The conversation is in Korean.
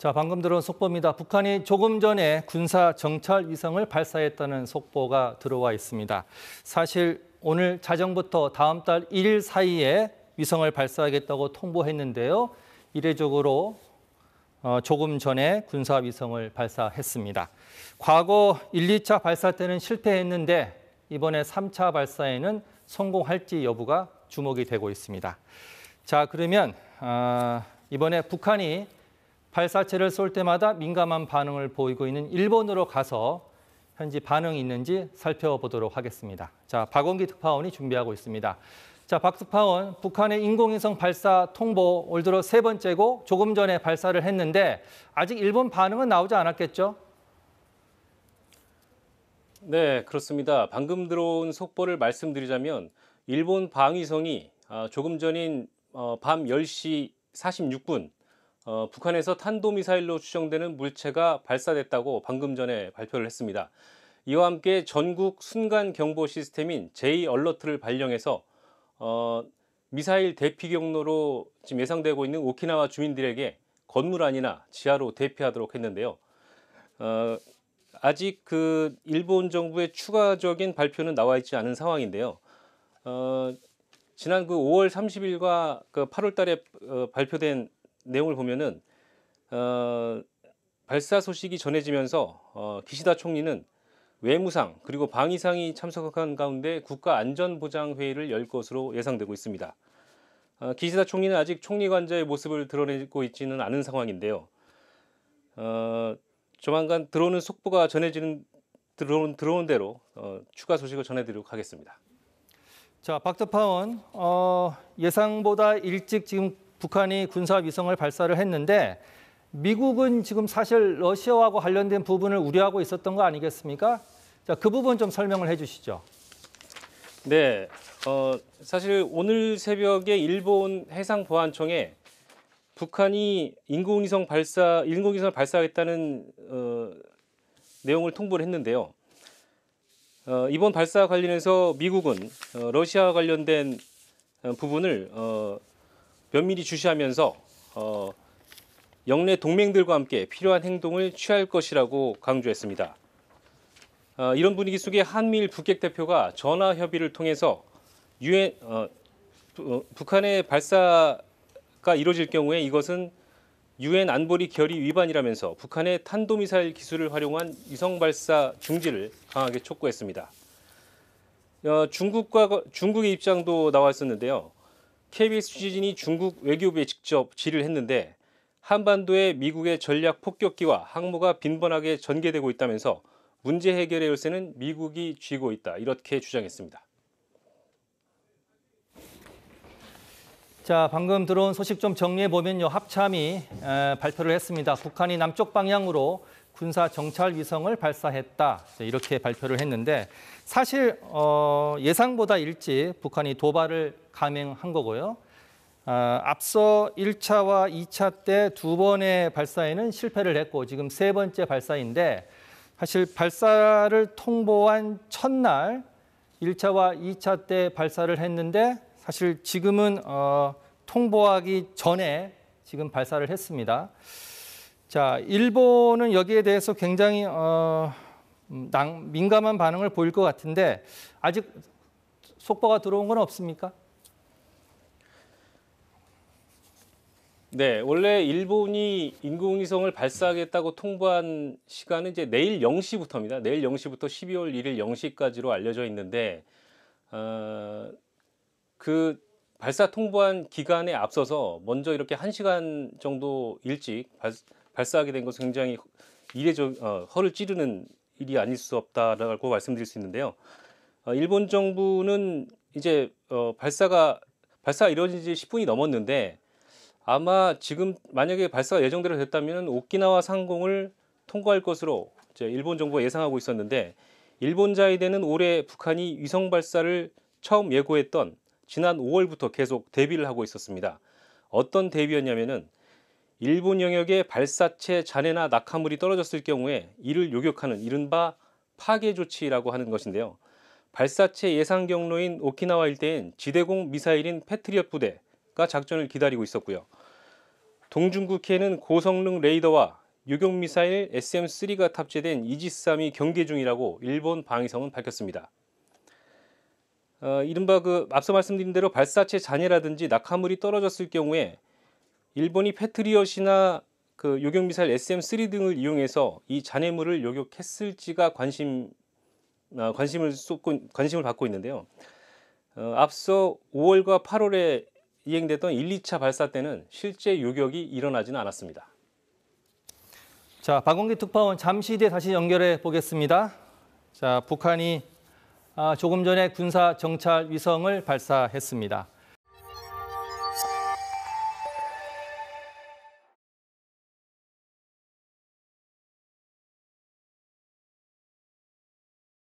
자, 방금 들어온 속보입니다. 북한이 조금 전에 군사 정찰 위성을 발사했다는 속보가 들어와 있습니다. 사실 오늘 자정부터 다음 달 1일 사이에 위성을 발사하겠다고 통보했는데요. 이례적으로 조금 전에 군사 위성을 발사했습니다. 과거 1, 2차 발사 때는 실패했는데 이번에 3차 발사에는 성공할지 여부가 주목이 되고 있습니다. 자, 그러면 이번에 북한이 발사체를 쏠 때마다 민감한 반응을 보이고 있는 일본으로 가서 현지 반응이 있는지 살펴보도록 하겠습니다. 자, 박원기 특파원이 준비하고 있습니다. 자, 박 특파원, 북한의 인공위성 발사 통보 올 들어 세 번째고 조금 전에 발사를 했는데 아직 일본 반응은 나오지 않았겠죠? 네, 그렇습니다. 방금 들어온 속보를 말씀드리자면 일본 방위성이 조금 전인 밤 10시 46분 북한에서 탄도미사일로 추정되는 물체가 발사됐다고 방금 전에 발표를 했습니다. 이와 함께 전국 순간 경보 시스템인 J-얼러트를 발령해서 미사일 대피 경로로 지금 예상되고 있는 오키나와 주민들에게 건물 안이나 지하로 대피하도록 했는데요. 아직 그 일본 정부의 추가적인 발표는 나와 있지 않은 상황인데요. 지난 그 5월 30일과 그 8월 달에 발표된 내용을 보면은 발사 소식이 전해지면서 기시다 총리는 외무상 그리고 방위상이 참석한 가운데 국가안전보장회의를 열 것으로 예상되고 있습니다. 기시다 총리는 아직 총리관저의 모습을 드러내고 있지는 않은 상황인데요. 조만간 들어오는 속보가 들어오는 대로 추가 소식을 전해드리도록 하겠습니다. 자, 박 특파원, 예상보다 일찍 지금 북한이 군사 위성을 발사를 했는데 미국은 지금 사실 러시아하고 관련된 부분을 우려하고 있었던 거 아니겠습니까? 자, 그 부분 좀 설명을 해주시죠. 네, 사실 오늘 새벽에 일본 해상보안청에 북한이 인공위성을 발사하겠다는 내용을 통보를 했는데요. 이번 발사 관련해서 미국은 러시아와 관련된 부분을 면밀히 주시하면서 영내 동맹들과 함께 필요한 행동을 취할 것이라고 강조했습니다. 이런 분위기 속에 한미일 북핵 대표가 전화 협의를 통해서 북한의 발사가 이루어질 경우에 이것은 유엔 안보리 결의 위반이라면서 북한의 탄도미사일 기술을 활용한 위성 발사 중지를 강하게 촉구했습니다. 중국의 입장도 나와 있었는데요. KBS 취재진이 중국 외교부에 직접 질의를 했는데 한반도에 미국의 전략 폭격기와 항모가 빈번하게 전개되고 있다면서 문제 해결의 열쇠는 미국이 쥐고 있다, 이렇게 주장했습니다. 자, 방금 들어온 소식 좀 정리해 보면요. 합참이 발표를 했습니다. 북한이 남쪽 방향으로 군사 정찰 위성을 발사했다, 이렇게 발표를 했는데 사실 예상보다 일찍 북한이 도발을 감행한 거고요. 앞서 1차와 2차 때 두 번의 발사에는 실패를 했고 지금 세 번째 발사인데 사실 발사를 통보한 첫날 1차와 2차 때 발사를 했는데 사실 지금은 통보하기 전에 지금 발사를 했습니다. 자, 일본은 여기에 대해서 굉장히 민감한 반응을 보일 것 같은데 아직 속보가 들어온 건 없습니까? 네, 원래 일본이 인공위성을 발사하겠다고 통보한 시간은 이제 내일 0시부터입니다. 내일 0시부터 12월 1일 0시까지로 알려져 있는데 그 발사 통보한 기간에 앞서서 먼저 이렇게 1시간 정도 일찍 발사하게 된 것은 굉장히 허를 찌르는 일이 아닐 수 없다라고 말씀드릴 수 있는데요. 일본 정부는 이제 발사가 이루어진 지 10분이 넘었는데 아마 지금 만약에 발사가 예정대로 됐다면 오키나와 상공을 통과할 것으로 이제 일본 정부가 예상하고 있었는데 일본 자위대는 올해 북한이 위성 발사를 처음 예고했던 지난 5월부터 계속 대비를 하고 있었습니다. 어떤 대비였냐면은 일본 영역에 발사체 잔해나 낙하물이 떨어졌을 경우에 이를 요격하는 이른바 파괴 조치라고 하는 것인데요. 발사체 예상 경로인 오키나와 일대엔 지대공 미사일인 패트리엇 부대가 작전을 기다리고 있었고요. 동중국해에는 고성능 레이더와 요격미사일 SM-3가 탑재된 이지스-3이 경계 중이라고 일본 방위성은 밝혔습니다. 이른바 앞서 말씀드린 대로 발사체 잔해라든지 낙하물이 떨어졌을 경우에 일본이 패트리엇이나 요격미사일 SM-3 등을 이용해서 이 잔해물을 요격했을지가 관심을 받고 있는데요. 앞서 5월과 8월에 이행됐던 1, 2차 발사 때는 실제 요격이 일어나지는 않았습니다. 자, 박원기 특파원 잠시 뒤에 다시 연결해 보겠습니다. 자, 북한이 조금 전에 군사 정찰 위성을 발사했습니다.